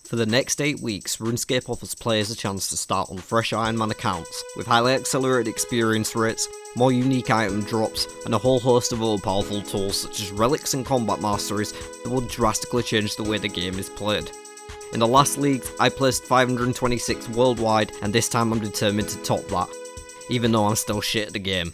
For the next 8 weeks, RuneScape offers players a chance to start on fresh Iron Man accounts, with highly accelerated experience rates, more unique item drops, and a whole host of other powerful tools such as relics and combat masteries that will drastically change the way the game is played. In the last leagues, I placed 526 worldwide, and this time I'm determined to top that, even though I'm still shit at the game.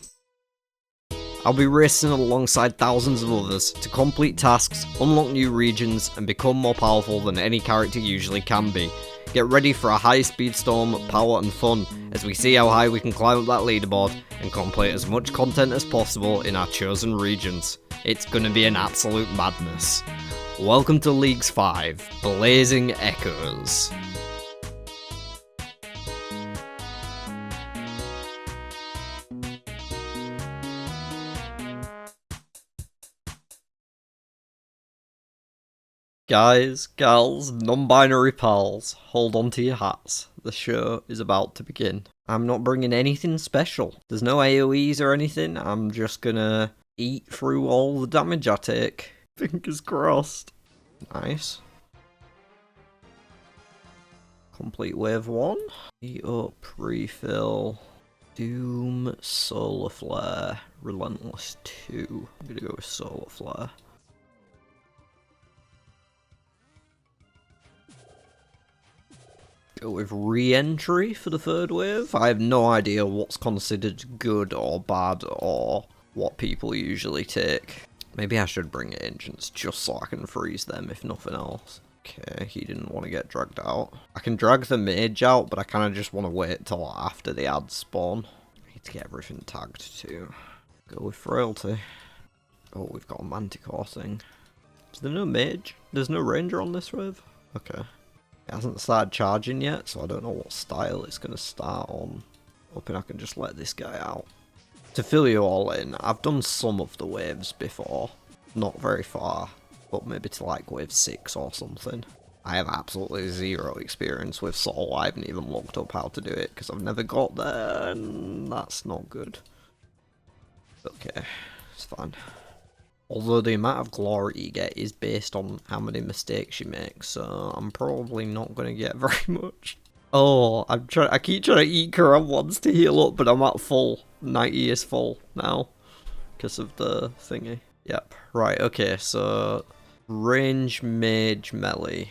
I'll be racing alongside thousands of others to complete tasks, unlock new regions, and become more powerful than any character usually can be. Get ready for a high-speed storm of power and fun as we see how high we can climb up that leaderboard and complete as much content as possible in our chosen regions. It's gonna be an absolute madness. Welcome to Leagues 5, Blazing Echoes. Guys, gals, non-binary pals, hold on to your hats. The show is about to begin. I'm not bringing anything special. There's no AoEs or anything. I'm just gonna eat through all the damage I take. Fingers crossed. Nice. Complete wave 1. Eat up, refill. Doom, Solar Flare, Relentless 2. I'm gonna go with Solar Flare. Go with re-entry for the third wave. I have no idea what's considered good or bad or what people usually take. Maybe I should bring agents just so I can freeze them if nothing else. Okay, he didn't want to get dragged out. I can drag the mage out, but I kind of just want to wait till after the ads spawn. I need to get everything tagged too. Go with frailty. Oh, we've got a manticore thing. Is there no mage? There's no ranger on this wave? Okay. It hasn't started charging yet, so I don't know what style it's going to start on. Hoping I can just let this guy out. To fill you all in, I've done some of the waves before. Not very far, but maybe to like wave 6 or something. I have absolutely zero experience with Soul. I haven't even looked up how to do it because I've never got there, and that's not good. Okay, it's fine. Although the amount of glory you get is based on how many mistakes you make, so I'm probably not going to get very much. Oh, I keep trying to eat Karam once to heal up, but I'm at full. 90 is full now because of the thingy. Yep, right, okay, so range, mage, melee.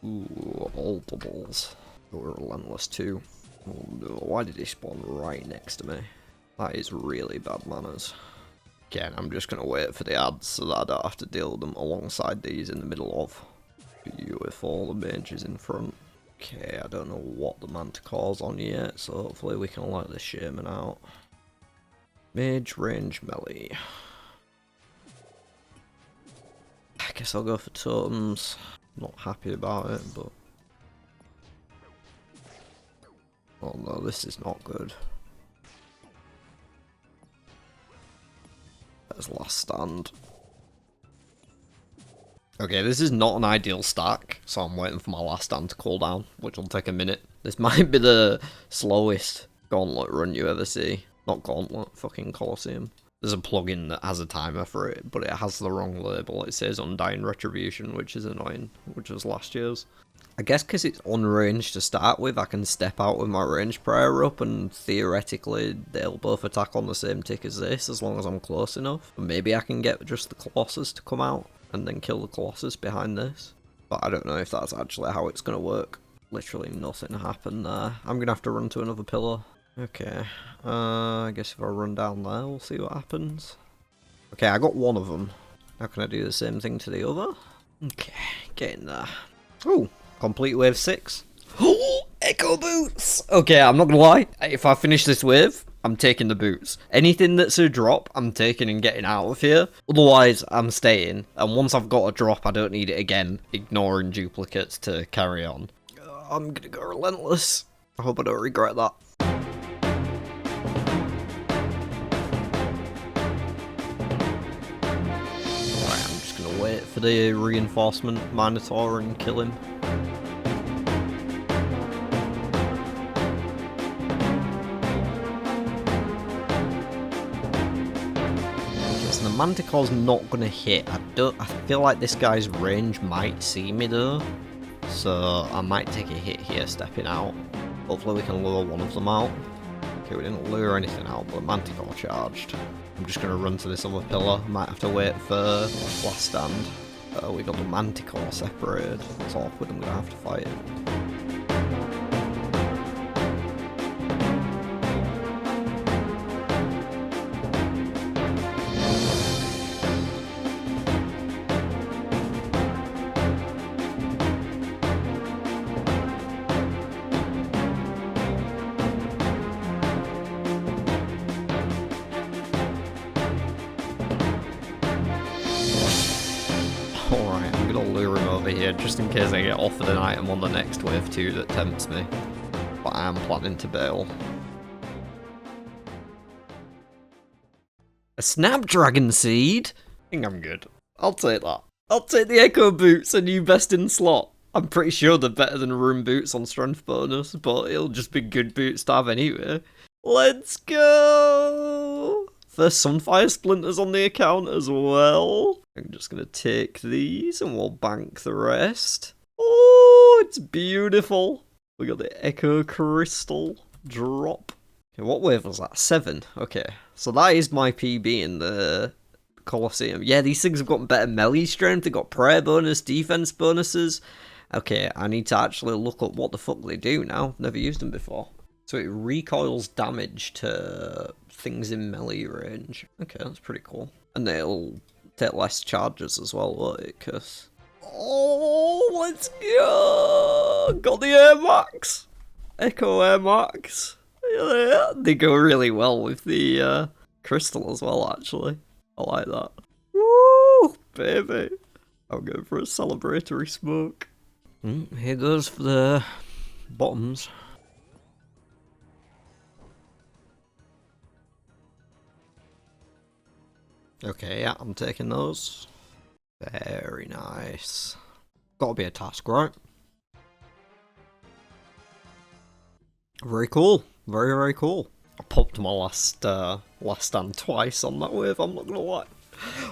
Ooh, all doubles. We're Relentless 2. Oh no, why did he spawn right next to me? That is really bad manners. Again, I'm just gonna wait for the ads so that I don't have to deal with them alongside these in the middle of. Beautiful, the mages in front. Okay, I don't know what the Manticore's on yet, so hopefully we can let the shaman out. Mage, range, melee. I guess I'll go for totems. Not happy about it, but... oh no, this is not good. There's last stand. Okay, this is not an ideal stack, so I'm waiting for my last stand to cool down, which will take a minute. This might be the slowest gauntlet run you ever see. Not gauntlet, fucking Colosseum. There's a plugin that has a timer for it, but it has the wrong label. It says Undying Retribution, which is annoying, which was last year's. I guess because it's unranged to start with, I can step out with my range prior up, and theoretically they'll both attack on the same tick as this, as long as I'm close enough. Maybe I can get just the Colossus to come out, and then kill the Colossus behind this. But I don't know if that's actually how it's going to work. Literally nothing happened there. I'm going to have to run to another pillar. Okay, I guess if I run down there, we'll see what happens. Okay, I got one of them. Now can I do the same thing to the other? Okay, get in there. Oh, complete wave 6. Oh, Echo Boots! Okay, I'm not gonna lie. If I finish this wave, I'm taking the boots. Anything that's a drop, I'm taking and getting out of here. Otherwise, I'm staying. And once I've got a drop, I don't need it again, ignoring duplicates to carry on. I'm gonna go Relentless. I hope I don't regret that. Wait for the reinforcement Minotaur and kill him. The Manticore's not gonna hit. I feel like this guy's range might see me though. So I might take a hit here stepping out. Hopefully we can lure one of them out. Okay, we didn't lure anything out, but Manticore charged. I'm just gonna run to this other pillar. Might have to wait for last stand. We got the Manticore separated. It's awkward, I'm gonna have to fight it. Alright, I'm gonna lure him over here just in case I get offered an item on the next wave 2 that tempts me. But I am planning to bail. A Snapdragon Seed? I think I'm good. I'll take that. I'll take the Echo Boots, a new best in slot. I'm pretty sure they're better than Rune Boots on strength bonus, but it'll just be good boots to have anyway. Let's go! First Sunfire Splinters on the account as well. I'm just going to take these and we'll bank the rest. Oh, it's beautiful. We got the Echo Crystal drop. Okay, what wave was that? 7. Okay, so that is my PB in the Colosseum. Yeah, these things have got better melee strength. They've got prayer bonus, defense bonuses. Okay, I need to actually look up what the fuck they do now. I've never used them before. So it recoils damage to things in melee range. Okay, that's pretty cool. And it'll take less charges as well, won't it? Cause... oh, let's go! Got the Air Max! Echo Air Max. Yeah, they go really well with the crystal as well, actually. I like that. Woo! Baby! I'm going for a celebratory smoke. Here goes for the bottoms. Okay, yeah, I'm taking those. Very nice. Gotta be a task, right? Very cool. Very, very cool. I popped my last stand twice on that wave, I'm not gonna lie.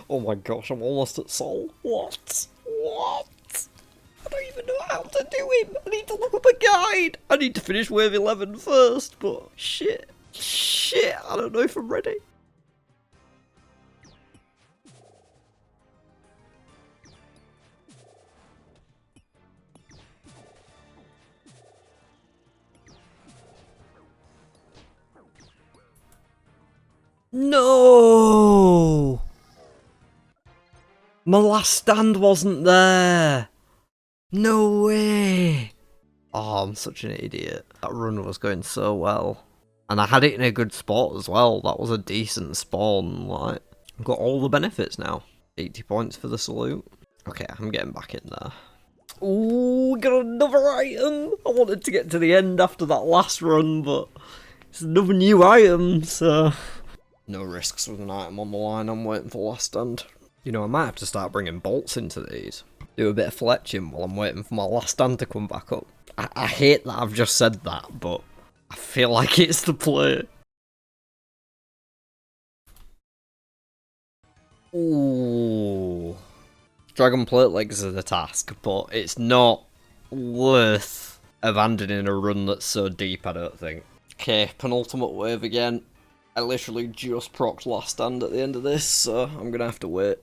Oh my gosh, I'm almost at soul. What? What? I don't even know how to do him. I need to look up a guide. I need to finish wave 11 first, but shit. Shit, I don't know if I'm ready. No! My last stand wasn't there! No way! Oh, I'm such an idiot. That run was going so well. And I had it in a good spot as well. That was a decent spawn, like. I've got all the benefits now. 80 points for the salute. Okay, I'm getting back in there. Ooh, we got another item! I wanted to get to the end after that last run, but it's another new item, so... no risks with an item on the line, I'm waiting for last stand. You know, I might have to start bringing bolts into these. Do a bit of fletching while I'm waiting for my last stand to come back up. I hate that I've just said that, but I feel like it's the play. Ooh. Dragon plate legs are the task, but it's not worth abandoning a run that's so deep, I don't think. Okay, penultimate wave again. I literally just procced last stand at the end of this, so I'm gonna have to wait.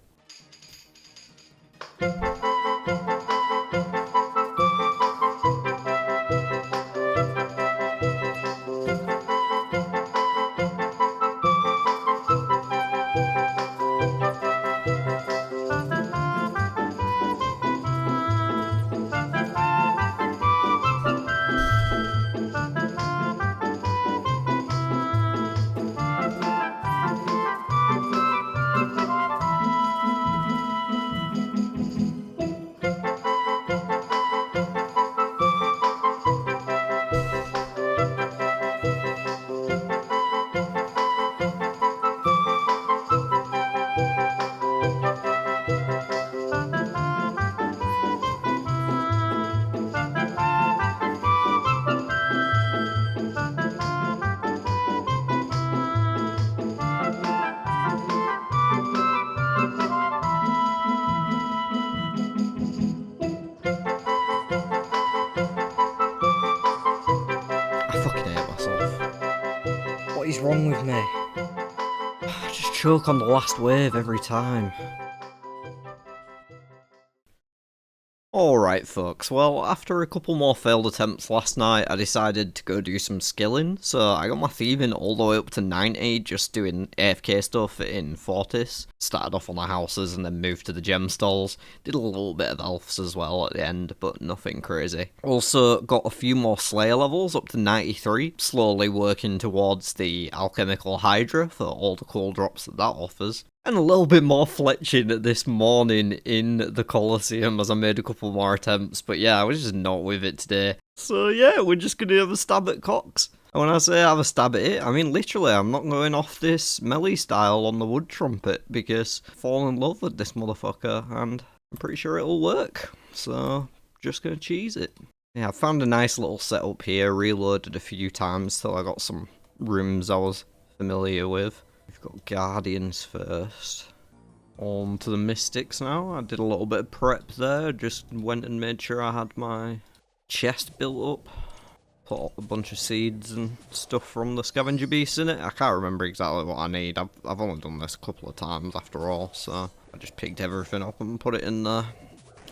is wrong with me? I just choke on the last wave every time. Alright folks, well after a couple more failed attempts last night I decided to go do some skilling, so I got my thieving all the way up to 90 just doing AFK stuff in Fortis. Started off on the houses and then moved to the gem stalls, did a little bit of elves as well at the end, but nothing crazy. Also got a few more slayer levels up to 93, slowly working towards the alchemical hydra for all the cool drops that offers. And a little bit more fletching this morning in the Colosseum as I made a couple more attempts, but yeah, I was just not with it today. So yeah, we're just gonna have a stab at Cox. And when I say have a stab at it, I mean literally, I'm not going off this melee style on the wood trumpet, because I fall in love with this motherfucker, and I'm pretty sure it'll work. So, just gonna cheese it. Yeah, I found a nice little setup here, reloaded a few times till I got some rooms I was familiar with. We've got Guardians first. On to the Mystics now. I did a little bit of prep there. Just went and made sure I had my chest built up. Put a bunch of seeds and stuff from the scavenger beasts in it. I can't remember exactly what I need. I've only done this a couple of times after all, so I just picked everything up and put it in there.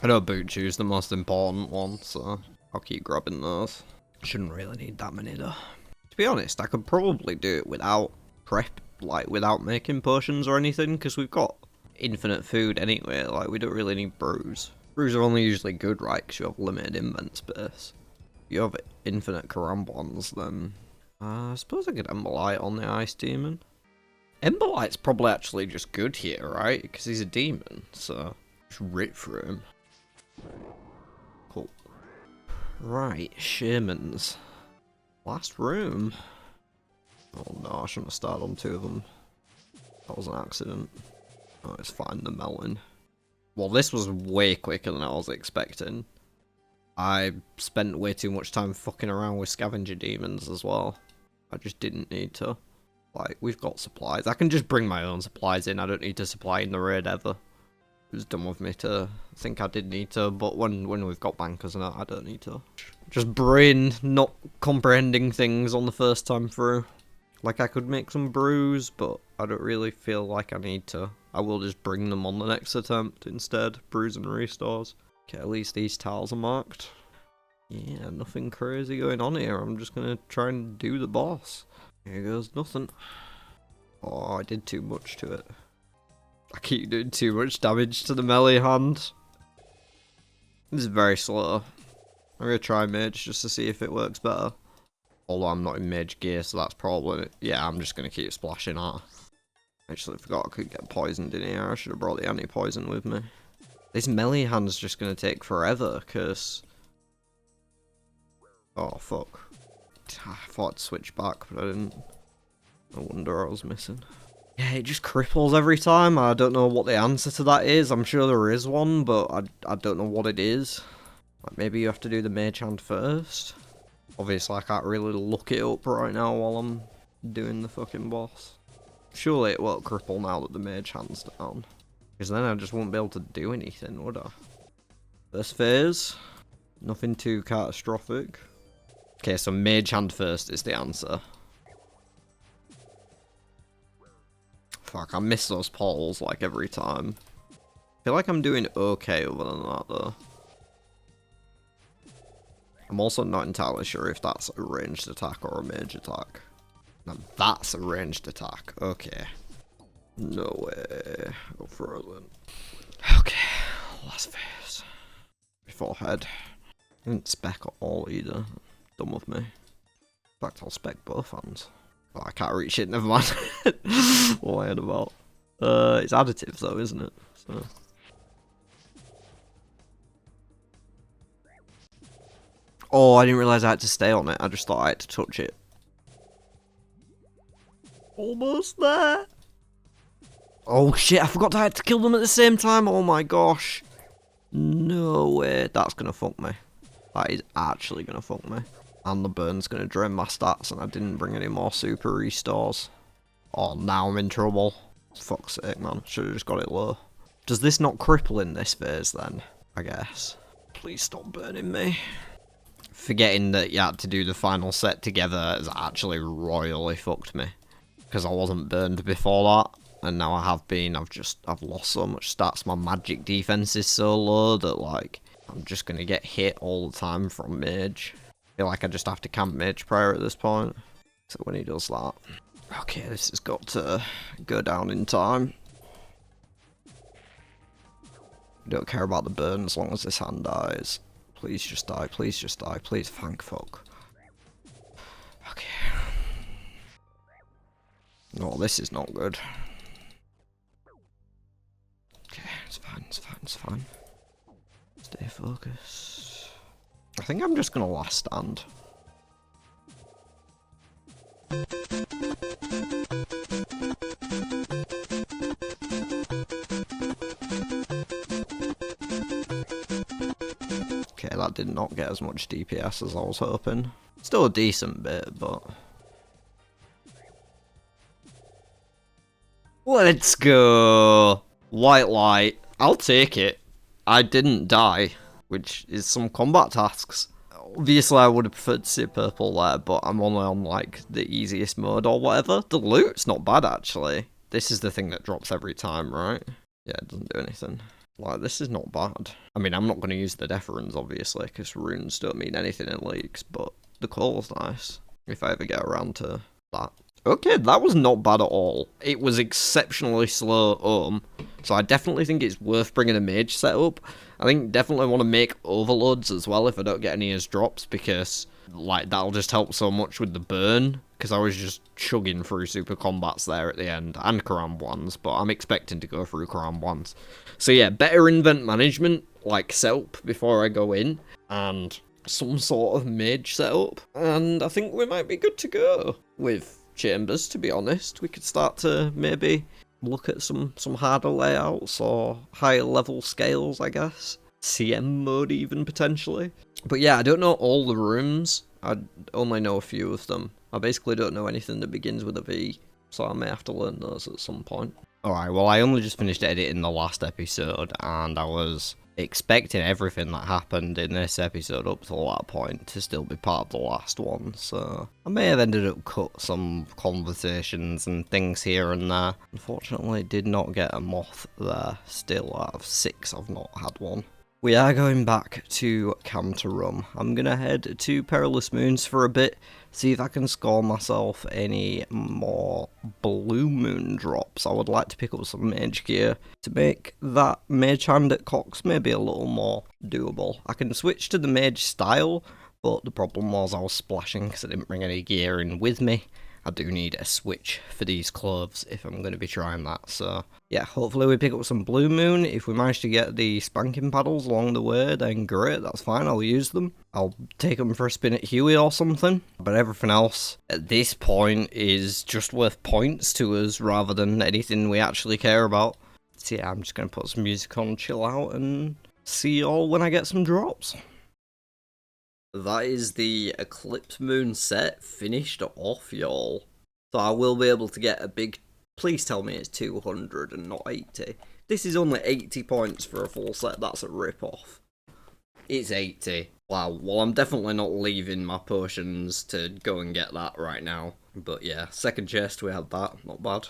I know boot shoe's the most important one, so I'll keep grabbing those. Shouldn't really need that many though. To be honest, I could probably do it without prep. Like, without making potions or anything, because we've got infinite food anyway, like, we don't really need brews. Brews are only usually good, right, because you have limited invent space. If you have infinite karambons, then I suppose I could Emberlight on the Ice Demon. Emberlight's probably actually just good here, right, because he's a demon, so just rip through him. Cool. Right, Shamans. Last room. Oh no, I shouldn't have started on two of them. That was an accident. Oh, it's fine, they're melting. Well, this was way quicker than I was expecting. I spent way too much time fucking around with scavenger demons as well. I just didn't need to. Like, we've got supplies. I can just bring my own supplies in. I don't need to supply in the raid ever. It was dumb of me to think I did need to, but when we've got bankers and that, I don't need to. Just brain not comprehending things on the first time through. Like, I could make some brews, but I don't really feel like I need to. I will just bring them on the next attempt instead. Brews and restores. Okay, at least these tiles are marked. Yeah, nothing crazy going on here. I'm just gonna try and do the boss. Here goes nothing. Oh, I did too much to it. I keep doing too much damage to the melee hand. This is very slow. I'm gonna try mage just to see if it works better. Although I'm not in mage gear, so that's probably it. Yeah, I'm just going to keep splashing at. Actually, I forgot I could get poisoned in here. I should have brought the anti-poison with me. This melee hand's just going to take forever, because... Oh, fuck. I thought I'd switch back, but I didn't. No wonder I was missing. Yeah, it just cripples every time. I don't know what the answer to that is. I'm sure there is one, but I don't know what it is. Like, maybe you have to do the mage hand first. Obviously, I can't really look it up right now while I'm doing the fucking boss. Surely it won't cripple now that the mage hand's down. Because then I just won't be able to do anything, would I? First phase. Nothing too catastrophic. Okay, so mage hand first is the answer. Fuck, I miss those poles like every time. I feel like I'm doing okay other than that though. I'm also not entirely sure if that's a ranged attack or a mage attack. Now that's a ranged attack. Okay. No way. Go frozen. Okay. Last phase. Before head. I didn't spec at all either. Dumb of me. In fact, I'll spec both hands. Oh, I can't reach it, never mind. What am I on about? It's additive though, isn't it? So. Oh, I didn't realise I had to stay on it. I just thought I had to touch it. Almost there. Oh shit, I forgot I had to kill them at the same time. Oh my gosh. No way. That's gonna fuck me. That is actually gonna fuck me. And the burn's gonna drain my stats and I didn't bring any more super restores. Oh, now I'm in trouble. Fuck's sake, man. Should've just got it low. Does this not cripple in this phase then? I guess. Please stop burning me. Forgetting that you had to do the final set together has actually royally fucked me. because I wasn't burned before that. And now I have been. I've lost so much stats. My magic defense is so low that, like, I'm just going to get hit all the time from mage. I feel like I just have to camp mage prayer at this point. So when he does that. Okay, this has got to go down in time. Don't care about the burn as long as this hand dies. Please just die, please just die, please, thank fuck. Okay. Oh, this is not good. Okay, it's fine, it's fine, it's fine. Stay focused. I think I'm just gonna last stand. Okay, that did not get as much DPS as I was hoping. Still a decent bit, but... Let's go! White light. I'll take it. I didn't die, which is some combat tasks. Obviously, I would have preferred to see purple there, but I'm only on, like, the easiest mode or whatever. The loot's not bad, actually. This is the thing that drops every time, right? Yeah, it doesn't do anything. Like, this is not bad. I mean, I'm not going to use the death runes, obviously, because runes don't mean anything in leagues, but the coal's nice, if I ever get around to that. Okay, that was not bad at all. It was exceptionally slow so I definitely think it's worth bringing a mage setup. I think definitely want to make overloads as well if I don't get any as drops, because, like, that'll just help so much with the burn, because I was just chugging through super combats there at the end, and Karam ones, but I'm expecting to go through Karam ones. So yeah, better invent management, like, setup before I go in, and some sort of mage setup, and I think we might be good to go with chambers, to be honest. We could start to maybe look at some harder layouts or higher level scales, I guess. CM mode even, potentially. But yeah, I don't know all the rooms. I only know a few of them. I basically don't know anything that begins with a V, so I may have to learn those at some point. Alright, well, I only just finished editing the last episode, and I was expecting everything that happened in this episode up to that point to still be part of the last one, so I may have ended up cut some conversations and things here and there. Unfortunately, did not get a moth there. Still, out of 6, I've not had one. We are going back to Cantarum. I'm going to head to Perilous Moons for a bit, see if I can score myself any more Blue Moon drops. I would like to pick up some mage gear to make that mage hand at Cox maybe a little more doable. I can switch to the mage style, but the problem was I was splashing because I didn't bring any gear in with me. I do need a switch for these clothes if I'm going to be trying that, so yeah, hopefully we pick up some Blue Moon. If we manage to get the spanking paddles along the way, then great, that's fine, I'll use them. I'll take them for a spin at Huey or something, but everything else at this point is just worth points to us rather than anything we actually care about. So yeah, I'm just going to put some music on, chill out, and see y'all when I get some drops. That is the Eclipse Moon set finished off, y'all. So I will be able to get a big... Please tell me it's 200 and not 80. This is only 80 points for a full set. That's a rip-off. It's 80. Wow, well, I'm definitely not leaving my potions to go and get that right now. But yeah, second chest, we had that. Not bad.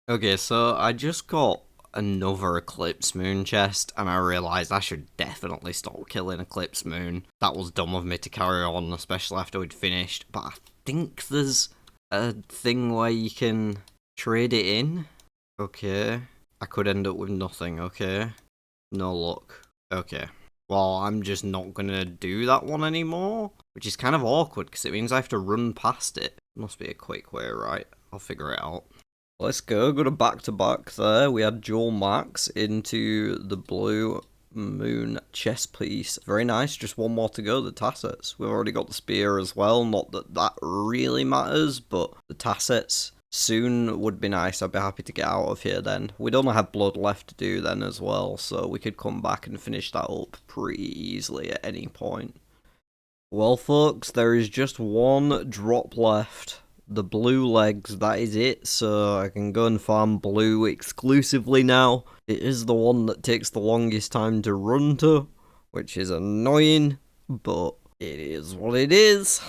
Okay, so I just got another Eclipse Moon chest, and I realised I should definitely stop killing Eclipse Moon. That was dumb of me to carry on, especially after we'd finished, but I think there's a thing where you can trade it in. Okay, I could end up with nothing, okay? No luck. Okay, well, I'm just not gonna do that one anymore, which is kind of awkward, because it means I have to run past it. Must be a quick way, right? I'll figure it out. Let's go to back-to-back there. We had Joel Max into the Blue Moon chest piece. Very nice, just one more to go, the tassets. We've already got the spear as well, not that that really matters, but the tassets soon would be nice. I'd be happy to get out of here then. We'd only have blood left to do then as well, so we could come back and finish that up pretty easily at any point. Well, folks, there is just one drop left. The blue legs, that is it, so I can go and farm blue exclusively now. It is the one that takes the longest time to run to, which is annoying, but it is what it is.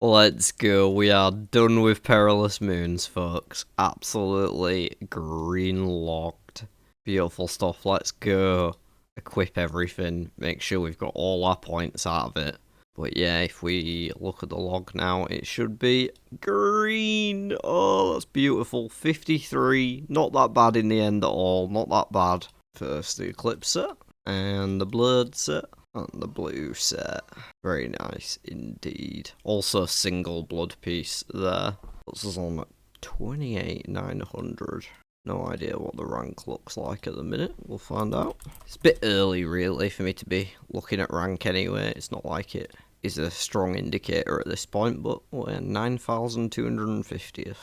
Let's go. We are done with Perilous Moons, folks. Absolutely green logged. Beautiful stuff. Let's go. Equip everything. Make sure we've got all our points out of it. But yeah, if we look at the log now, it should be green. Oh, that's beautiful. 53. Not that bad in the end at all. Not that bad. First the Eclipse set. And the Blurred set. And the blue set. Very nice indeed. Also single blood piece there. Puts us on 28,900. No idea what the rank looks like at the minute. We'll find out. It's a bit early really for me to be looking at rank anyway. It's not like it is a strong indicator at this point, but we're 9,250th.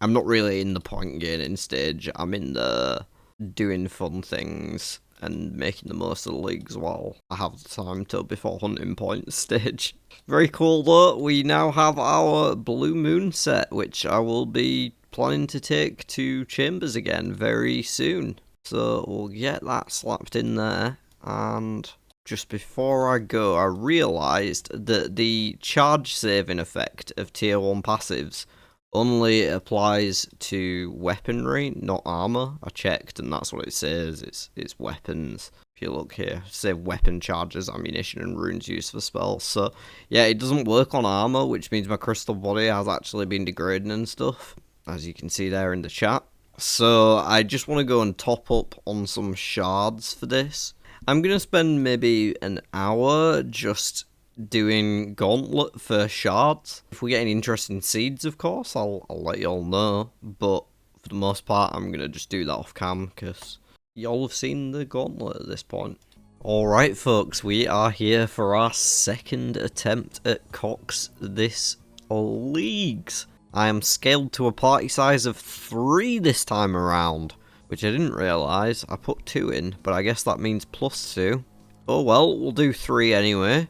I'm not really in the point gaining stage. I'm in the doing fun things and making the most of the leagues while I have the time to before hunting points stage. Very cool though, we now have our Blue Moon set, which I will be planning to take to Chambers again very soon. So we'll get that slapped in there, and just before I go, I realised that the charge saving effect of tier 1 passives only applies to weaponry, not armor. I checked and that's what it says. It's weapons. If you look here, say weapon charges, ammunition, and runes used for spells. So yeah, it doesn't work on armor, which means my crystal body has actually been degrading and stuff, as you can see there in the chat. So I just want to go and top up on some shards for this. I'm gonna spend maybe an hour just doing gauntlet for shards. If we get any interesting seeds, of course, I'll let y'all know, but for the most part I'm gonna just do that off cam because y'all have seen the gauntlet at this point. Alright folks, we are here for our second attempt at Cox this leagues. I am scaled to a party size of 3 this time around, which I didn't realise. I put 2 in, but I guess that means +2. Oh well, we'll do 3 anyway.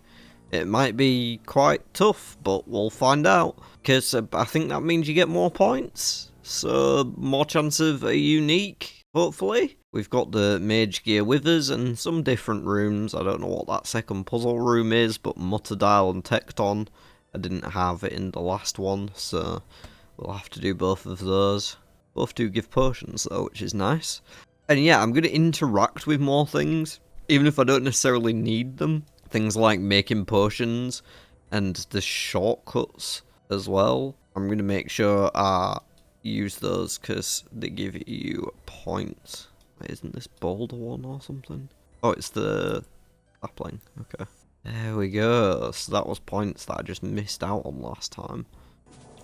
It might be quite tough, but we'll find out. Because I think that means you get more points. So, more chance of a unique, hopefully. We've got the Mage Gear with us and some different rooms. I don't know what that second puzzle room is, but Mutterdile and Tecton, I didn't have it in the last one, so we'll have to do both of those. Both do give potions though, which is nice. And yeah, I'm going to interact with more things, even if I don't necessarily need them. Things like making potions and the shortcuts as well. I'm going to make sure I use those because they give you points. Wait, isn't this Boulder one or something? Oh, it's the sapling. Okay. There we go. So that was points that I just missed out on last time.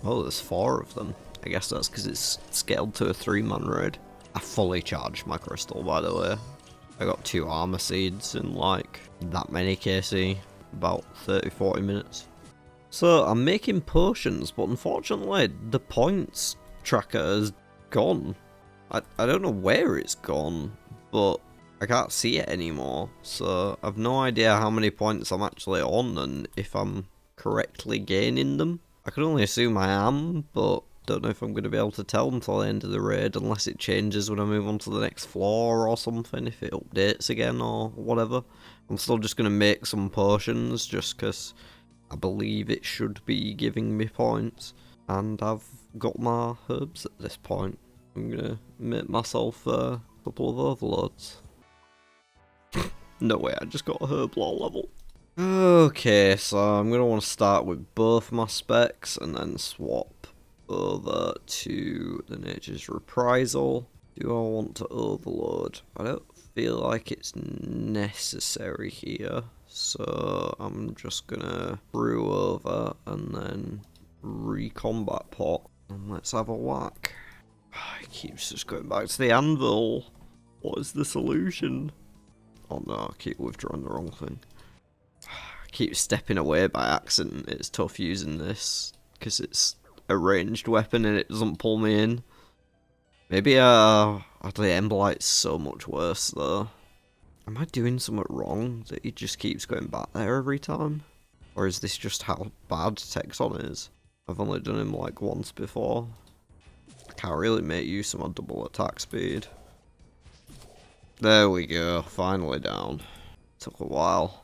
Oh, there's 4 of them. I guess that's because it's scaled to a 3-man raid. I fully charged my crystal, by the way. I got 2 armor seeds in like that many KC, about 30-40 minutes. So I'm making potions, but unfortunately the points tracker has gone. I don't know where it's gone, but I can't see it anymore. So I've no idea how many points I'm actually on and if I'm correctly gaining them. I can only assume I am, but don't know if I'm going to be able to tell until the end of the raid, unless it changes when I move on to the next floor or something, if it updates again or whatever. I'm still just going to make some potions, just because I believe it should be giving me points. And I've got my herbs at this point. I'm going to make myself a couple of overloads. No way, I just got a herb law level. Okay, so I'm going to want to start with both my specs and then swap over to the Nature's Reprisal. Do I want to overload? I don't feel like it's necessary here, so I'm just gonna brew over and then recombat pot. And let's have a whack. It keeps just going back to the anvil. What is the solution? Oh no, I keep withdrawing the wrong thing. I keep stepping away by accident. It's tough using this because it's a ranged weapon and it doesn't pull me in. Maybe the Emberlight's so much worse though. Am I doing something wrong that he just keeps going back there every time? Or is this just how bad Texon is? I've only done him like once before. I can't really make use of my double attack speed. There we go, finally down. Took a while.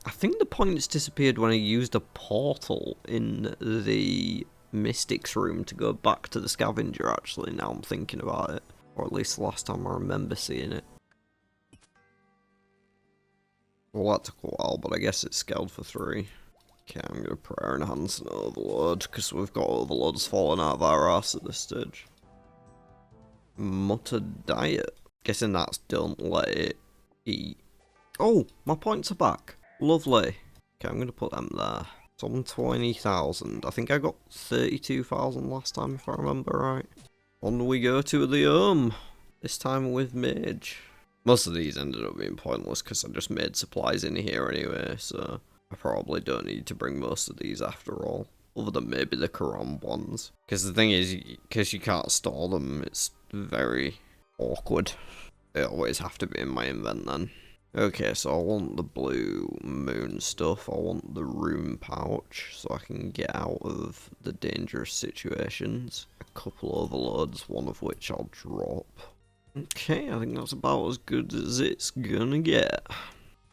I think the points disappeared when I used a portal in the Mystics room to go back to the scavenger, actually, now I'm thinking about it. Or at least the last time I remember seeing it. Well, that took a while, but I guess it's scaled for 3. Okay, I'm going to prayer enhance and overload, because we've got overloads falling out of our arse at this stage. Muttered diet. Guessing that's don't let it eat. Oh, my points are back. Lovely. Okay, I'm going to put them there. It's on 20,000. I think I got 32,000 last time, if I remember right. On we go to the this time with mage. Most of these ended up being pointless because I just made supplies in here anyway, so I probably don't need to bring most of these after all. Other than maybe the Karam ones. Because the thing is, because you can't store them, it's very awkward. They always have to be in my invent then. Okay, so I want the blue moon stuff, I want the rune pouch, so I can get out of the dangerous situations. A couple overloads, one of which I'll drop. Okay, I think that's about as good as it's gonna get.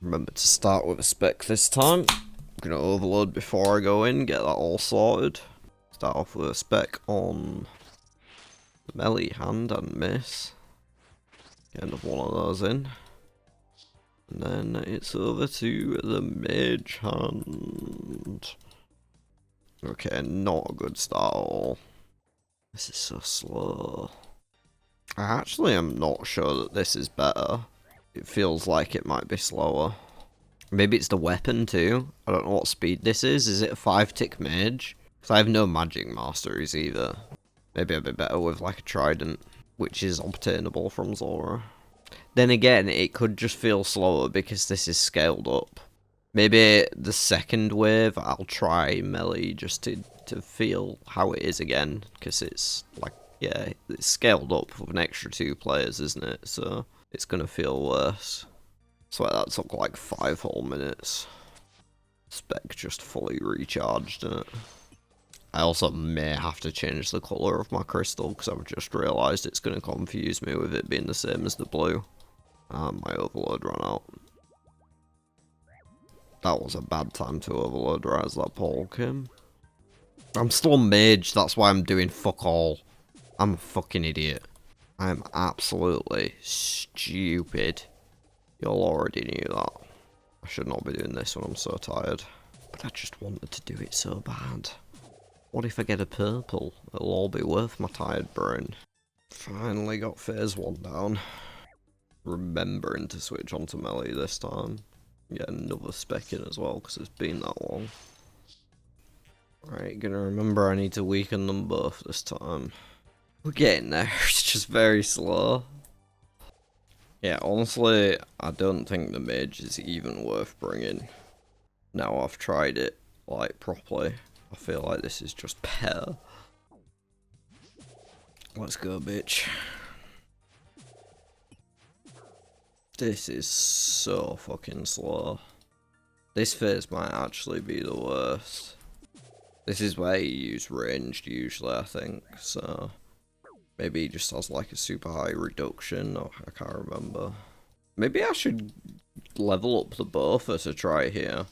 Remember to start with a spec this time. I'm gonna overload before I go in, get that all sorted. Start off with a spec on the melee hand and miss. Get another one of those in. And then it's over to the mage hand. Okay, not a good start at all. This is so slow. I actually am not sure that this is better. It feels like it might be slower. Maybe it's the weapon too. I don't know what speed this is. Is it a 5-tick mage? Because I have no magic masteries either. Maybe I'd be better with like a trident, which is obtainable from Zora. Then again, it could just feel slower because this is scaled up. Maybe the second wave, I'll try melee just to feel how it is again. Because it's like, yeah, it's scaled up with an extra 2 players, isn't it? So it's going to feel worse. So that took like 5 whole minutes. Spec just fully recharged it. I also may have to change the colour of my crystal because I've just realised it's going to confuse me with it being the same as the blue. My overload ran out. That was a bad time to overload right as that pole came. I'm still mage, that's why I'm doing fuck all. I'm a fucking idiot. I'm absolutely stupid. You all already knew that. I should not be doing this when I'm so tired. But I just wanted to do it so bad. What if I get a purple? It'll all be worth my tired brain. Finally got phase 1 down. Remembering to switch onto melee this time. Get another spec in as well because it's been that long. Right, gonna remember I need to weaken them both this time. We're getting there, it's just very slow. Yeah, honestly, I don't think the mage is even worth bringing. Now I've tried it, like, properly. I feel like this is just pear. Let's go, bitch. This is so fucking slow. This phase might actually be the worst. This is where you use ranged usually, I think, so... Maybe he just has like a super high reduction, or I can't remember. Maybe I should level up the buffer to try here.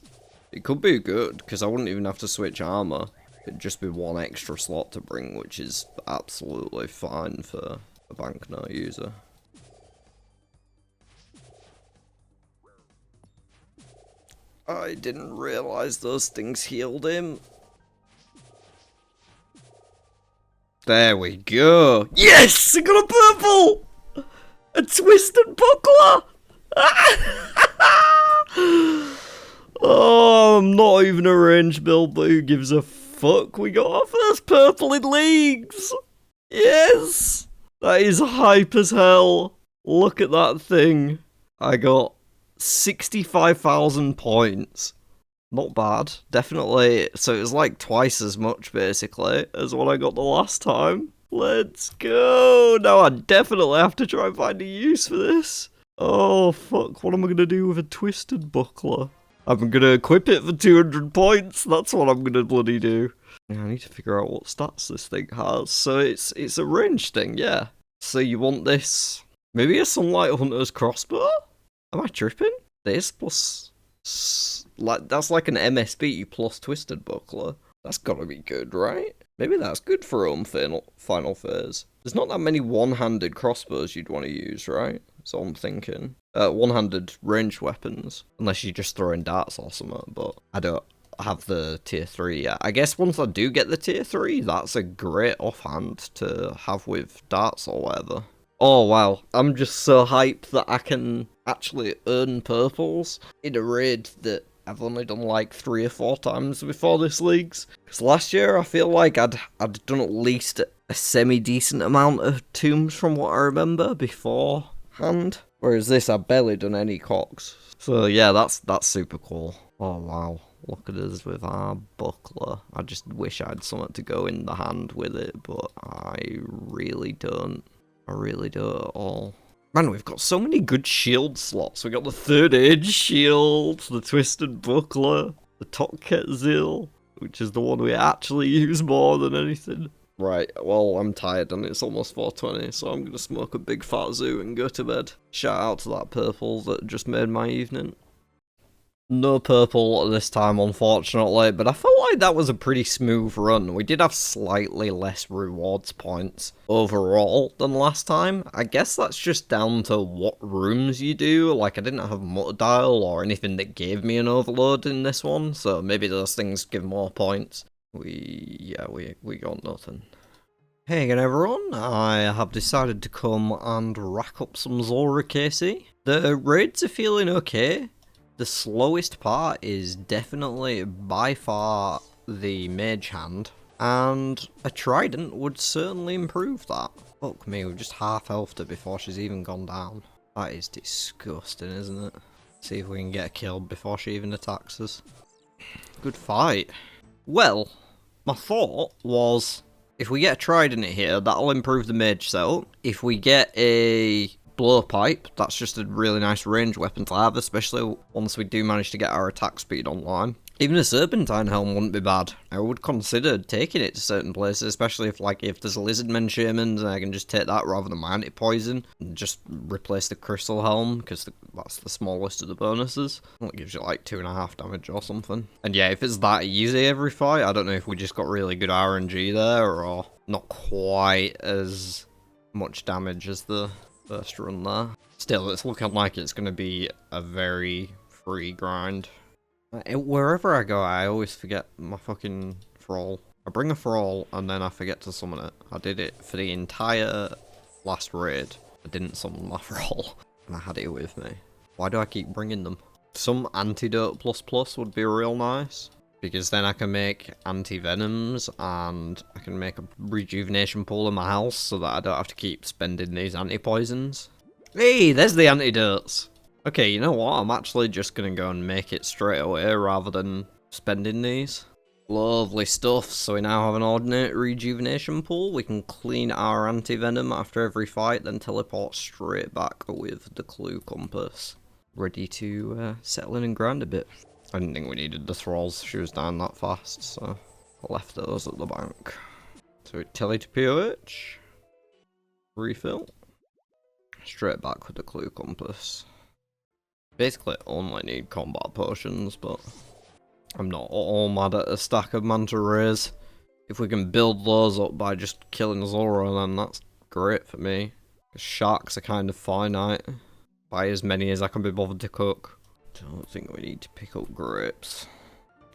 It could be good, because I wouldn't even have to switch armor. It'd just be 1 extra slot to bring, which is absolutely fine for a banknote user. I didn't realise those things healed him. There we go. Yes! I got a purple! A twisted buckler! Oh, I'm not even a range build, but who gives a fuck? We got our first purple in leagues! Yes! That is hype as hell. Look at that thing. I got 65,000 points. Not bad. Definitely. So it was like twice as much, basically, as what I got the last time. Let's go. Now I definitely have to try and find a use for this. Oh, fuck. What am I going to do with a twisted buckler? I'm going to equip it for 200 points. That's what I'm going to bloody do. Now I need to figure out what stats this thing has. So it's a range thing, yeah. So you want this... Maybe a Sunlight Hunter's crossbow? Am I tripping? This plus Like, that's like an MSB plus Twisted Buckler. That's gotta be good, right? Maybe that's good for final phase. There's not that many one-handed crossbows you'd want to use, right? That's all I'm thinking. One-handed ranged weapons. Unless you're just throwing darts or something, but I don't have the tier 3 yet. I guess once I do get the tier 3, that's a great offhand to have with darts or whatever. Oh wow, I'm just so hyped that I can actually earn purples in a raid that I've only done like 3 or 4 times before this league's. Because last year I feel like I'd done at least a semi-decent amount of tombs from what I remember beforehand. Whereas this, I've barely done any cocks. So yeah, that's super cool. Oh wow, look at us with our buckler. I just wish I had something to go in the hand with it, but I really don't. I really don't at all. Man, we've got so many good shield slots. We got the 3rd age shield, the Twisted Buckler, the Tokket Zil, which is the one we actually use more than anything. Right, well, I'm tired and it's almost 4:20, so I'm gonna smoke a big fat zoo and go to bed. Shout out to that purple that just made my evening. No purple this time, unfortunately, but I felt like that was a pretty smooth run. We did have slightly less rewards points overall than last time. I guess that's just down to what rooms you do. Like, I didn't have Mutter Dial or anything that gave me an overload in this one, so maybe those things give more points. We got nothing. Hey again everyone, I have decided to come and rack up some Zora Casey. The raids are feeling okay. The slowest part is definitely by far the mage hand, and a trident would certainly improve that. Fuck me, we've just half healthed her before she's even gone down. That is disgusting, isn't it? See if we can get her killed before she even attacks us. Good fight. Well, my thought was, if we get a trident here, that'll improve the mage setup. If we get a blowpipe, that's just a really nice range weapon to have, especially once we do manage to get our attack speed online. Even a serpentine helm wouldn't be bad. I would consider taking it to certain places, especially if there's a lizardmen shamans and I can just take that rather than my anti-poison and just replace the crystal helm, because that's the smallest of the bonuses. Well, it gives you like 2.5 damage or something. And yeah, if it's that easy every fight, I don't know if we just got really good RNG there or not quite as much damage as the first run there. Still, it's looking like it's going to be a very free grind. Wherever I go, I always forget my fucking thrall. I bring a thrall and then I forget to summon it. I did it for the entire last raid. I didn't summon my thrall and I had it with me. Why do I keep bringing them? Some antidote plus would be real nice, because then I can make anti-venoms and I can make a rejuvenation pool in my house so that I don't have to keep spending these anti-poisons. Hey, there's the antidotes! Okay, you know what? I'm actually just gonna go and make it straight away rather than spending these. Lovely stuff. So we now have an ordinate rejuvenation pool. We can clean our anti-venom after every fight, then teleport straight back with the clue compass. Ready to settle in and grind a bit. I didn't think we needed the thralls. She was down that fast, so I left those at the bank. So we tele to POH. Refill. Straight back with the clue compass. Basically only need combat potions, but I'm not all mad at a stack of manta rays. If we can build those up by just killing Zora, then that's great for me. Sharks are kind of finite. Buy as many as I can be bothered to cook. Don't think we need to pick up grapes.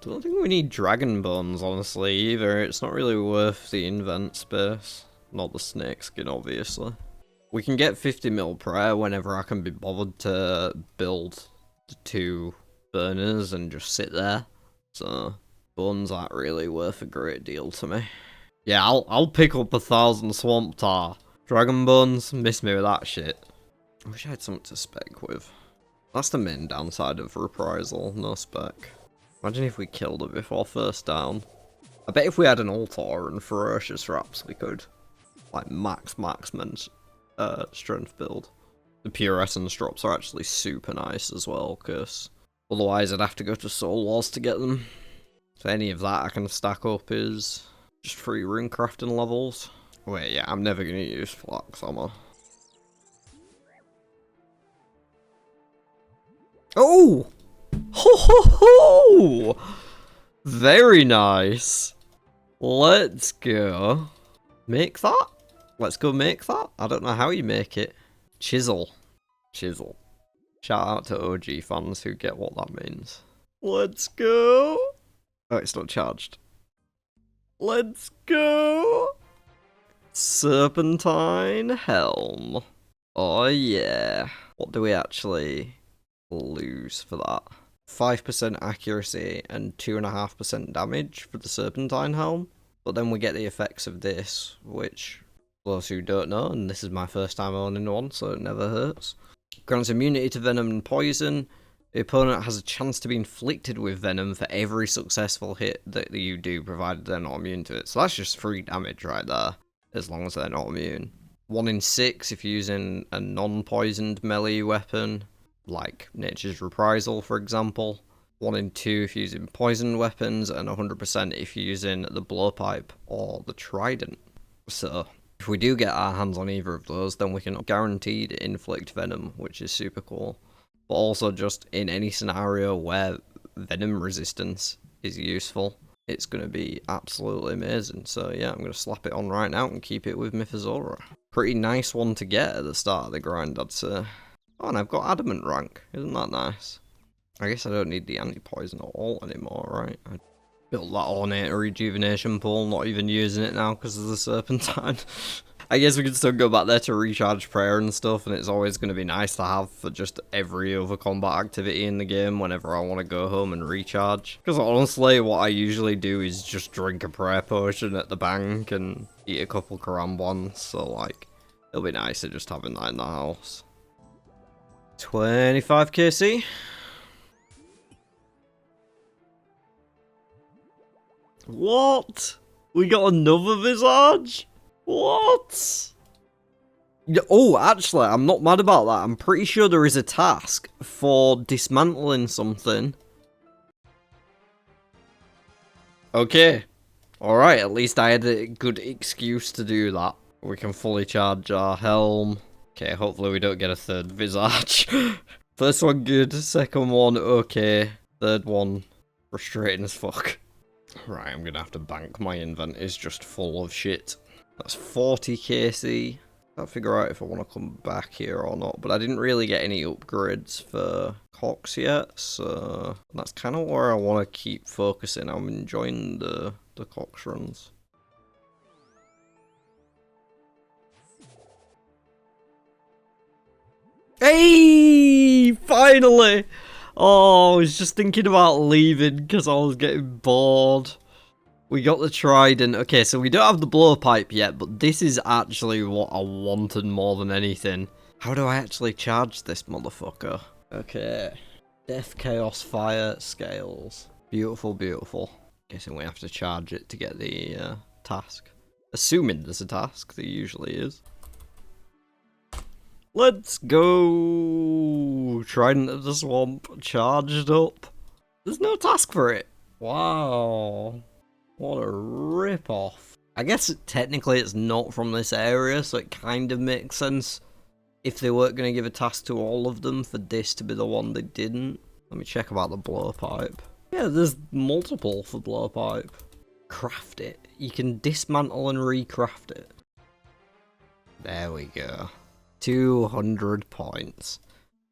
Don't think we need dragon bones, honestly, either. It's not really worth the invent space. Not the snake skin, obviously. We can get 50 mil prayer whenever I can be bothered to build the 2 burners and just sit there. So, bones aren't really worth a great deal to me. Yeah, I'll pick up 1,000 swamp tar. Dragon bones, miss me with that shit. I wish I had something to spec with. That's the main downside of reprisal, no spec. Imagine if we killed it before first down. I bet if we had an altar and ferocious wraps, we could, like, max strength build. The pure essence drops are actually super nice as well, because otherwise I'd have to go to Soul Wars to get them. So any of that I can stack up is just free rune crafting levels. Wait, yeah, I'm never gonna use flax, am I? Oh! Ho ho ho! Very nice. Let's go. Make that? Let's go make that? I don't know how you make it. Chisel. Chisel. Shout out to OG fans who get what that means. Let's go. Oh, it's not charged. Let's go. Serpentine helm. Oh yeah. What do we actually lose for that? 5% accuracy and 2.5% damage for the serpentine helm. But then we get the effects of this, which, for those who don't know, and this is my first time owning one, so it never hurts. Grants immunity to venom and poison. The opponent has a chance to be inflicted with venom for every successful hit that you do, provided they're not immune to it. So that's just 3 damage right there, as long as they're not immune. 1 in 6 if you're using a non-poisoned melee weapon, like Nature's Reprisal, for example. 1 in 2 if you're using poisoned weapons, and 100% if you're using the blowpipe or the trident. So, if we do get our hands on either of those, then we can guaranteed inflict venom, which is super cool. But also just in any scenario where venom resistance is useful, it's going to be absolutely amazing. So yeah, I'm going to slap it on right now and keep it with Mythozora. Pretty nice one to get at the start of the grind, I'd say. Oh, and I've got Adamant rank. Isn't that nice? I guess I don't need the anti-poison at all anymore, right? I built that ornate rejuvenation pool, not even using it now because of the serpentine. I guess we can still go back there to recharge prayer and stuff, and it's always going to be nice to have for just every other combat activity in the game whenever I want to go home and recharge. Because honestly, what I usually do is just drink a prayer potion at the bank and eat a couple karambwans, so like, it'll be nicer just having that in the house. 25 KC. What? We got another Visage? What? Oh, actually, I'm not mad about that. I'm pretty sure there is a task for dismantling something. Okay. Alright, at least I had a good excuse to do that. We can fully charge our helm. Okay, hopefully we don't get a third Visage. First one good, second one okay, third one frustrating as fuck. Right, I'm gonna have to bank. My invent is just full of shit. That's 40 KC. Can't figure out if I want to come back here or not, but I didn't really get any upgrades for Cox yet, so that's kind of where I want to keep focusing. I'm enjoying the Cox runs. Hey! Finally! Oh, I was just thinking about leaving because I was getting bored. We got the trident. Okay, so we don't have the blowpipe yet, but this is actually what I wanted more than anything. How do I actually charge this motherfucker? Okay. Death, Chaos, Fire, Scales. Beautiful, beautiful. Guessing we have to charge it to get the task. Assuming there's a task, there usually is. Let's go! Trident of the Swamp, charged up. There's no task for it. Wow. What a rip-off. I guess technically it's not from this area, so it kind of makes sense if they weren't going to give a task to all of them for this to be the one they didn't. Let me check about the blowpipe. Yeah, there's multiple for blowpipe. Craft it. You can dismantle and recraft it. There we go. 200 points.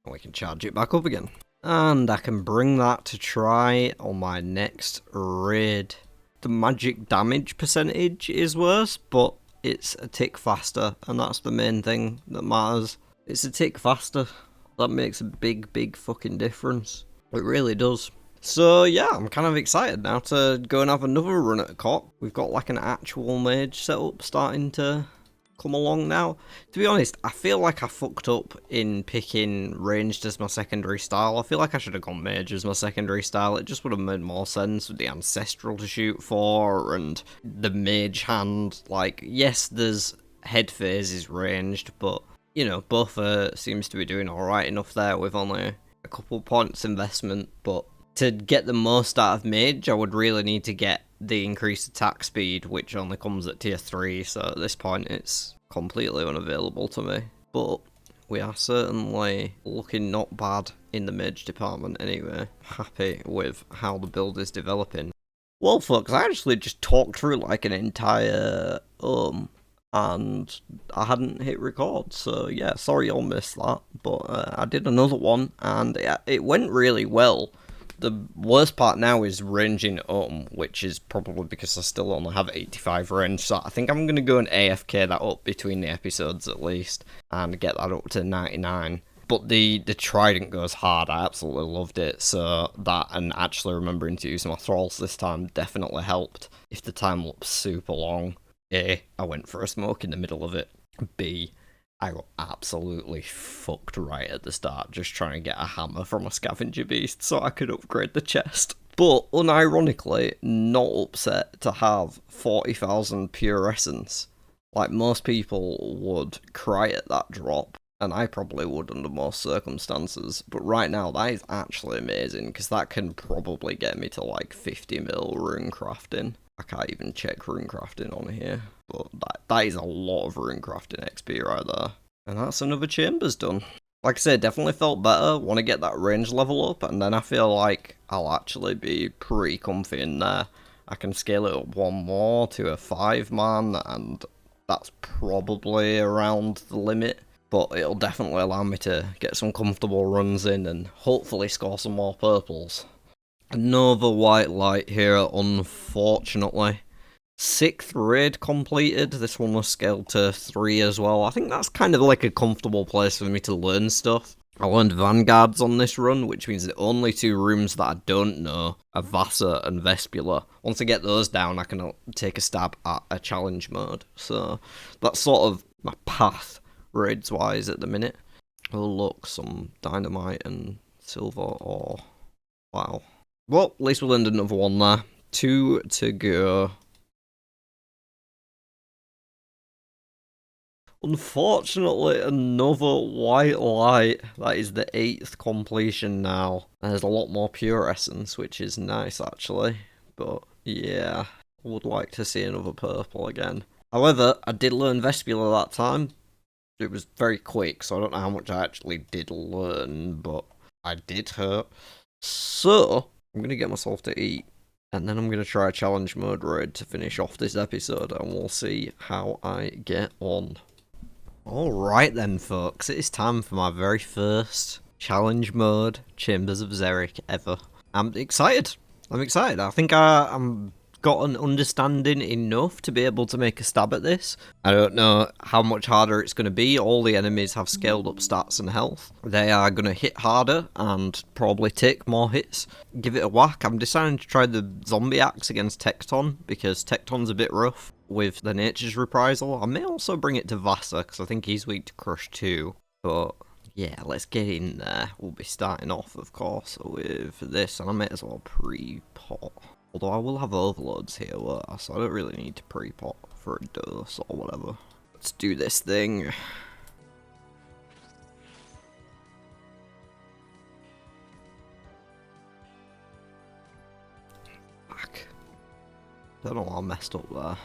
And we can charge it back up again. And I can bring that to try on my next raid. The magic damage percentage is worse, but it's a tick faster, and that's the main thing that matters. It's a tick faster. That makes a big, big fucking difference. It really does. So yeah, I'm kind of excited now to go and have another run at Cock. We've got like an actual mage setup starting to come along now. To be honest, I feel like I fucked up in picking ranged as my secondary style. I feel like I should have gone mage as my secondary style. It just would have made more sense with the ancestral to shoot for and the mage hand. Like, yes, there's head phases ranged, but you know, Buffer seems to be doing alright enough there with only a couple points investment. But to get the most out of mage, I would really need to get the increased attack speed, which only comes at tier 3, so at this point it's completely unavailable to me. But we are certainly looking not bad in the mage department anyway. Happy with how the build is developing. Well, folks, I actually just talked through like an entire and I hadn't hit record, so yeah, sorry you'll miss that, but I did another one, and it went really well. The worst part now is ranging which is probably because I still only have 85 range, so I think I'm going to go and AFK that up between the episodes at least, and get that up to 99. But the trident goes hard, I absolutely loved it, so that and actually remembering to use my thralls this time definitely helped. If the time looks super long, A, I went for a smoke in the middle of it, B, I got absolutely fucked right at the start just trying to get a hammer from a scavenger beast so I could upgrade the chest. But unironically, not upset to have 40,000 pure essence. Like most people would cry at that drop, and I probably would under most circumstances, but right now that is actually amazing because that can probably get me to like 50 mil rune crafting. I can't even check rune crafting on here, but that is a lot of rune crafting XP right there. And that's another chambers done. Like I said, definitely felt better, want to get that range level up, and then I feel like I'll actually be pretty comfy in there. I can scale it up one more to a 5-man, and that's probably around the limit. But it'll definitely allow me to get some comfortable runs in and hopefully score some more purples. Another white light here, unfortunately. 6th raid completed. This one was scaled to 3 as well. I think that's kind of like a comfortable place for me to learn stuff. I learned Vanguards on this run, which means the only 2 rooms that I don't know are Vasa and Vespula. Once I get those down, I can take a stab at a challenge mode. So that's sort of my path, raids-wise, at the minute. Oh look, some dynamite and silver ore. Wow. Well, at least we learned another one there. 2 to go. Unfortunately, another white light. That is the 8th completion now. There's a lot more pure essence, which is nice actually. But yeah, I would like to see another purple again. However, I did learn Vespula that time. It was very quick, so I don't know how much I actually did learn, but I did hurt. So, I'm going to get myself to eat, and then I'm going to try a challenge mode raid to finish off this episode, and we'll see how I get on. Alright then, folks, it is time for my very first challenge mode Chambers of Xeric ever. I'm excited. I think I'm got an understanding enough to be able to make a stab at this. I don't know how much harder it's going to be. All the enemies have scaled up stats and health. They are going to hit harder and probably take more hits. Give it a whack. I'm deciding to try the zombie axe against Tecton because Tecton's a bit rough with the nature's reprisal. I may also bring it to Vasa because I think he's weak to crush too. But yeah, let's get in there. We'll be starting off, of course, with this, and I may as well pre-pot. Although I will have overloads here, so I don't really need to pre-pot for a dose or whatever. Let's do this thing. Fuck. Don't know what I messed up there.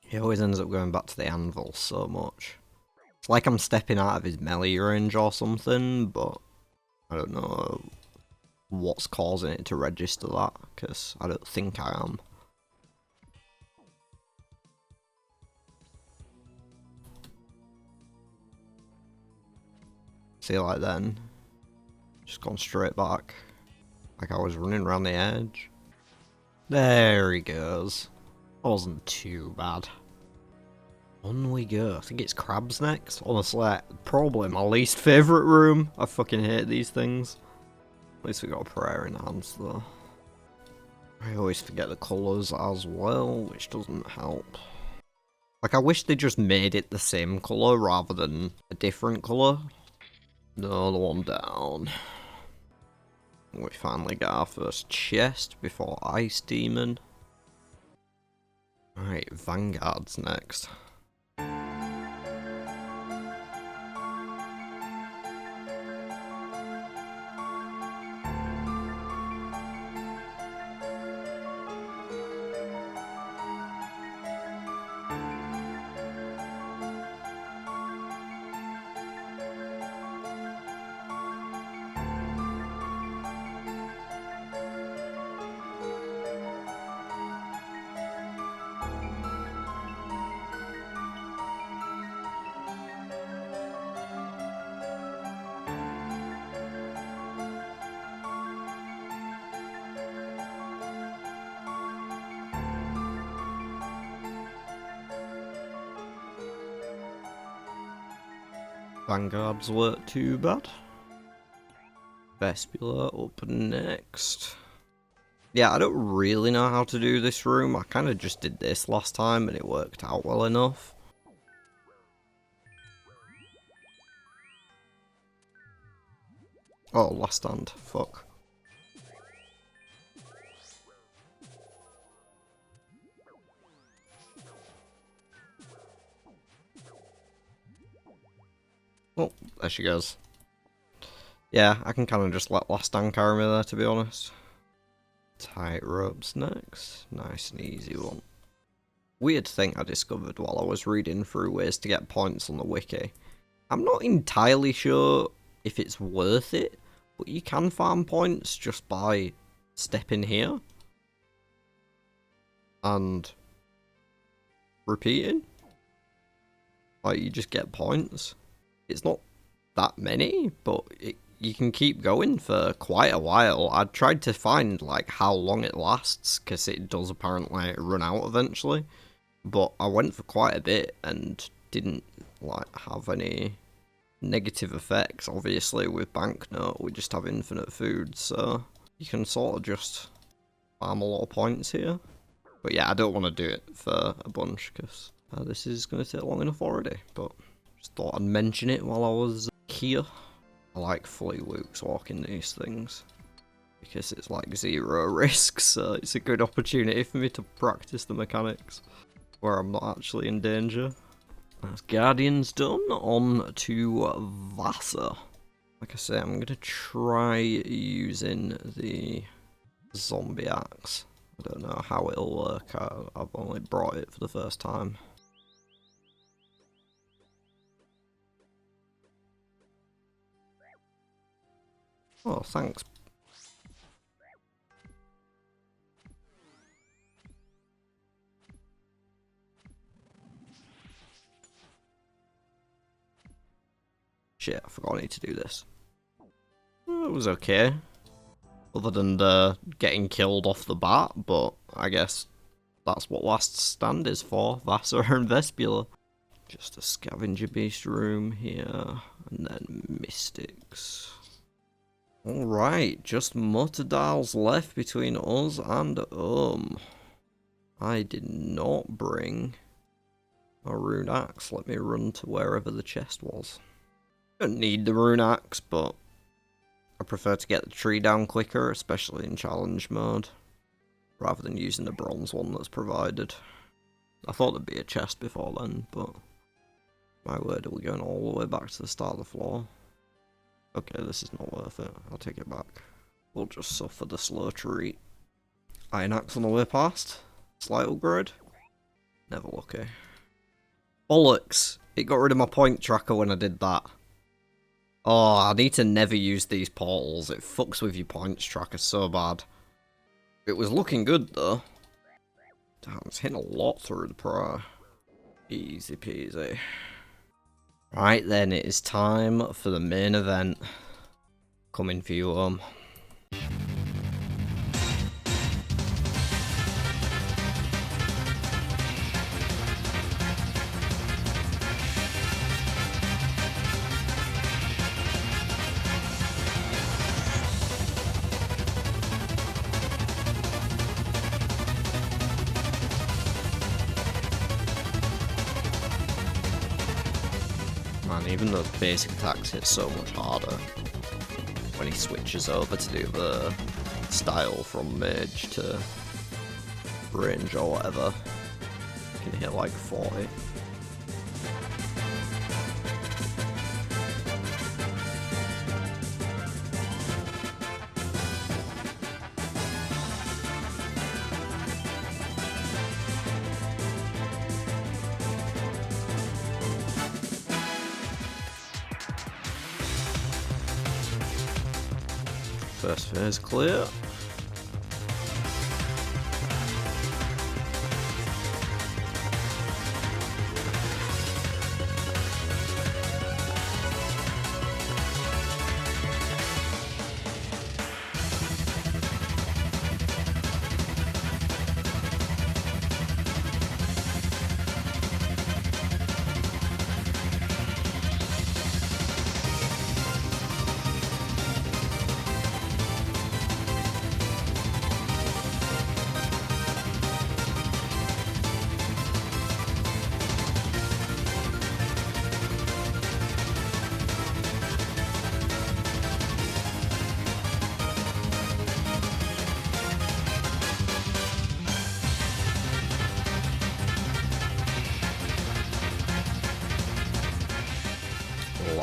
He always ends up going back to the anvil so much. It's like I'm stepping out of his melee range or something, but I don't know what's causing it to register that, because I don't think I am. See, like then, just gone straight back, like I was running around the edge. There he goes. Wasn't too bad. On we go. I think it's crabs next. Honestly, probably my least favourite room. I fucking hate these things. At least we got a prayer in hands though. I always forget the colours as well, which doesn't help. Like, I wish they just made it the same colour rather than a different colour. No, the one down. We finally got our first chest before Ice Demon. Alright, Vanguard's next. Vanguards weren't too bad. Vespula up next. Yeah, I don't really know how to do this room. I kind of just did this last time and it worked out well enough. Oh, last stand. Fuck. Oh, there she goes. Yeah, I can kind of just let last stand carry me there, to be honest. Tight ropes next. Nice and easy one. Weird thing I discovered while I was reading through ways to get points on the wiki. I'm not entirely sure if it's worth it, but you can farm points just by stepping here and repeating. Like, you just get points. It's not that many, but you can keep going for quite a while. I tried to find like how long it lasts, because it does apparently run out eventually. But I went for quite a bit and didn't like have any negative effects. Obviously with banknote we just have infinite food, so you can sort of just farm a lot of points here. But yeah, I don't want to do it for a bunch because this is going to take long enough already. But just thought I'd mention it while I was here. I like fully Luke's walking these things because it's like 0 risk, so it's a good opportunity for me to practice the mechanics where I'm not actually in danger. That's Guardian's done, on to Vassar. Like I say, I'm going to try using the zombie axe. I don't know how it'll work, I've only brought it for the first time. Oh, thanks. Shit, I forgot I need to do this. It was okay. Other than the getting killed off the bat, but I guess that's what last stand is for, Vassar and Vespula. Just a scavenger beast room here, and then mystics. Alright, just Mutterdals left between us and I did not bring a rune axe. Let me run to wherever the chest was. Don't need the rune axe, but I prefer to get the tree down quicker, especially in challenge mode, rather than using the bronze one that's provided. I thought there'd be a chest before then, but my word, are we going all the way back to the start of the floor? Okay, this is not worth it. I'll take it back. We'll just suffer the slow treat. Iron axe on the way past. Slight upgrade. Never lucky. Bollocks! It got rid of my point tracker when I did that. Oh, I need to never use these portals. It fucks with your points tracker so bad. It was looking good though. Damn, it's hitting a lot through the prior. Easy peasy. Right then, it is time for the main event. Coming for you, Even those basic attacks hit so much harder when he switches over to do the style from mage to range or whatever. You can hit like 40. First phase clear.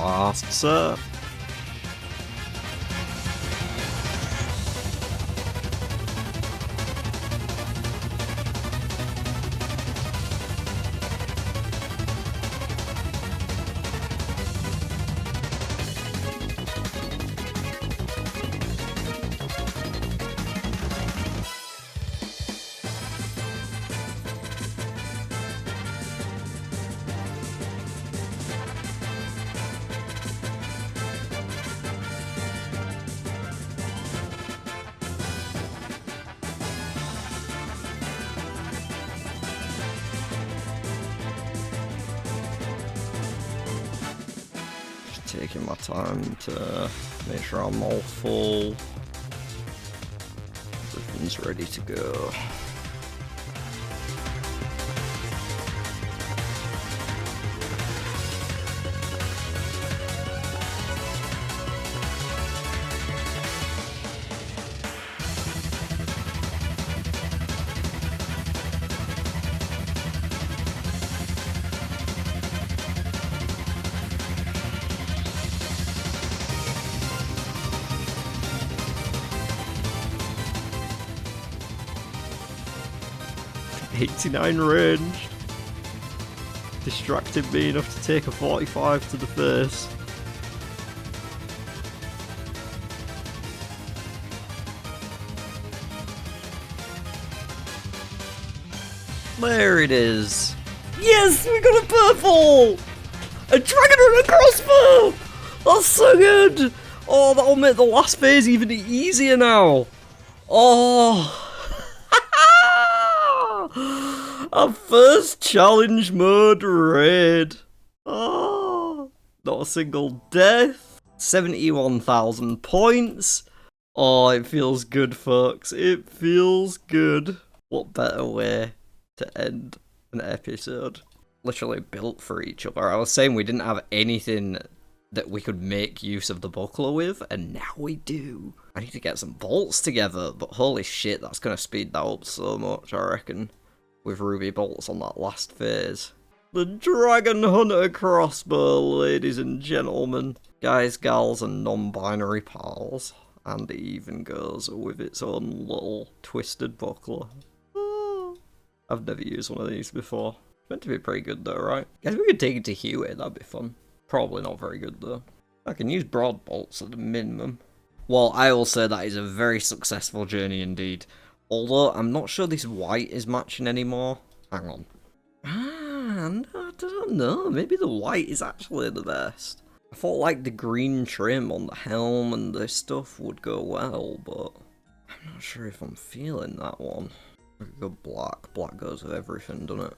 last set. Taking my time to make sure I'm all full. Everything's ready to go. .89 range. Distracted me enough to take a 45 to the face. There it is. Yes, we got a purple! A dragon and a crossbow! That's so good! Oh, that'll make the last phase even easier now. Oh. Our first challenge mode raid. Oh, not a single death. 71,000 points. Oh, it feels good, folks. It feels good. What better way to end an episode? Literally built for each other. I was saying we didn't have anything that we could make use of the buckler with, and now we do. I need to get some bolts together, but holy shit, that's going to speed that up so much, I reckon. With ruby bolts on that last phase. The Dragon Hunter crossbow, ladies and gentlemen. Guys, gals, and non-binary pals. And it even goes with its own little twisted buckler. Oh, I've never used one of these before. It's meant to be pretty good though, right? Guess we could take it to Hewitt, that'd be fun. Probably not very good though. I can use broad bolts at the minimum. Well, I will say that is a very successful journey indeed. Although, I'm not sure this white is matching anymore. Hang on. No, I don't know. Maybe the white is actually the best. I thought like the green trim on the helm and this stuff would go well, but I'm not sure if I'm feeling that one. I could go black. Black goes with everything, doesn't it?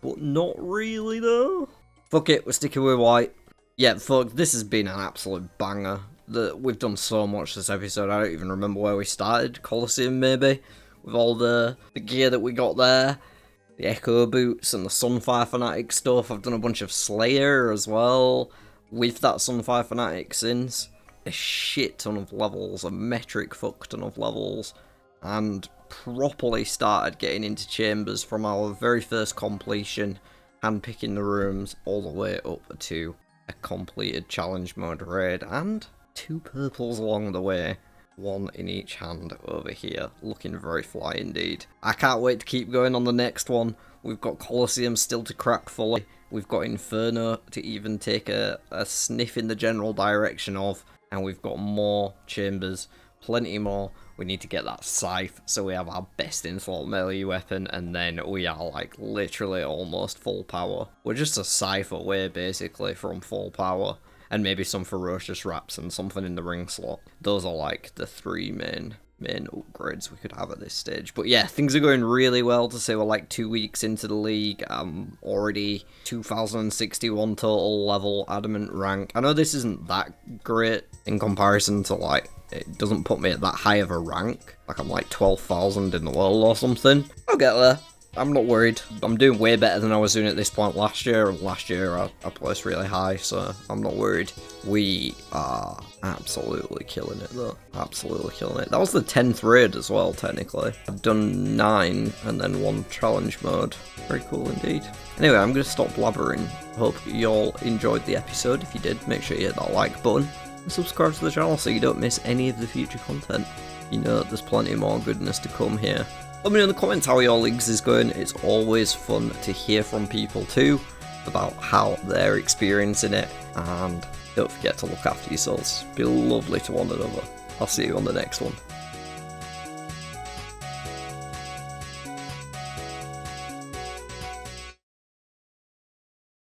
But not really though. Fuck it, we're sticking with white. Yeah, fuck, this has been an absolute banger. We've done so much this episode, I don't even remember where we started. Colosseum maybe? With all the gear that we got there. The Echo Boots and the Sunfire Fanatic stuff. I've done a bunch of Slayer as well. With that Sunfire Fanatic since. A shit ton of levels, a metric fuck ton of levels. And properly started getting into chambers from our very first completion. Handpicking the rooms all the way up to a completed challenge mode raid. And 2 purples along the way, 1 in each hand over here, looking very fly indeed. I can't wait to keep going on the next one. We've got Colosseum still to crack fully, we've got Inferno to even take a sniff in the general direction of, and we've got more chambers, plenty more. We need to get that scythe so we have our best in slot melee weapon, and then we are like literally almost full power. We're just a scythe away basically from full power. And maybe some ferocious wraps and something in the ring slot. Those are like the 3 main upgrades we could have at this stage. But yeah, things are going really well to say we're like 2 weeks into the league. I'm already 2061 total level adamant rank. I know this isn't that great in comparison to like, it doesn't put me at that high of a rank. Like I'm like 12,000 in the world or something. I'll get there. I'm not worried. I'm doing way better than I was doing at this point last year. Last year I placed really high, so I'm not worried. We are absolutely killing it though. Absolutely killing it. That was the 10th raid as well, technically. I've done 9 and then 1 challenge mode. Very cool indeed. Anyway, I'm going to stop blabbering. Hope you all enjoyed the episode. If you did, make sure you hit that like button and subscribe to the channel so you don't miss any of the future content. You know there's plenty more goodness to come here. Let me know in the comments how your leagues is going. It's always fun to hear from people too about how they're experiencing it, and don't forget to look after yourselves. Be lovely to one another. I'll see you on the next one.